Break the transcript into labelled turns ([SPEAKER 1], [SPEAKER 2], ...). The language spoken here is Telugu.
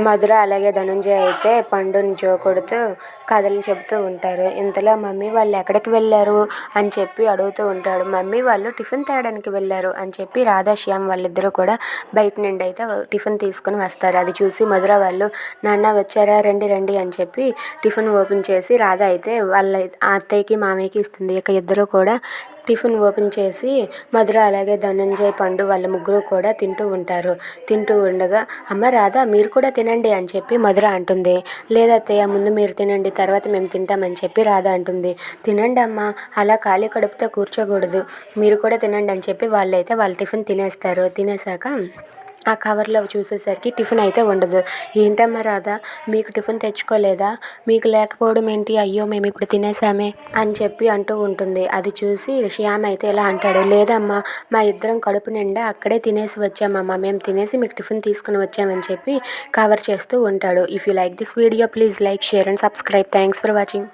[SPEAKER 1] మధుర అలాగే ధనంజయ అయితే పండుని జోకొడుతూ కథలు చెబుతూ ఉంటారు. ఇంతలో మమ్మీ వాళ్ళు ఎక్కడికి వెళ్ళారు అని చెప్పి అడుగుతూ ఉంటాడు. మమ్మీ వాళ్ళు టిఫిన్ తేయడానికి వెళ్ళారు అని చెప్పి రాధా శ్యామ్ వాళ్ళిద్దరూ కూడా బయట నుండి అయితే టిఫిన్ తీసుకుని వస్తారు. అది చూసి మధుర వాళ్ళు నాన్న వచ్చారా, రండి రండి అని చెప్పి టిఫిన్ ఓపెన్ చేసి రాధ అయితే వాళ్ళ అత్తయ్యకి మామయ్యకి ఇస్తుంది. ఇక ఇద్దరు కూడా టిఫిన్ ఓపెన్ చేసి మధుర అలాగే ధనంజయ్ పండు వాళ్ళ ముగ్గురు కూడా తింటూ ఉంటారు. తింటూ ఉండగా అమ్మ రాధ మీరు కూడా తినండి అని చెప్పి మధుర అంటుంది. లేదత్తయ్య ముందు మీరు తినండి, తర్వాత మేము తింటామని చెప్పి రాధ అంటుంది. తినండి అమ్మ, అలా ఖాళీ కడుపుతో కూర్చోకూడదు, మీరు కూడా తినండి అని చెప్పి వాళ్ళైతే వాళ్ళ టిఫిన్ తినేస్తారు. తినేసాక ఆ కవర్లో చూసేసరికి టిఫిన్ అయితే ఉండదు. ఏంటమ్మా రాధా, మీకు టిఫిన్ తెచ్చుకోలేదా, మీకు లేకపోవడం ఏంటి, అయ్యో మేము ఇప్పుడు తినేసామే అని చెప్పి అంటూ ఉంటుంది. అది చూసి శ్యామ్ అయితే ఇలా అంటాడు, లేదమ్మా మా ఇద్దరం కడుపు నిండా అక్కడే తినేసి వచ్చామమ్మా, మేము తినేసి మీకు టిఫిన్ తీసుకుని వచ్చామని చెప్పి కవర్ చేస్తూ ఉంటాడు. If you like this video please like, share and subscribe. Thanks for watching.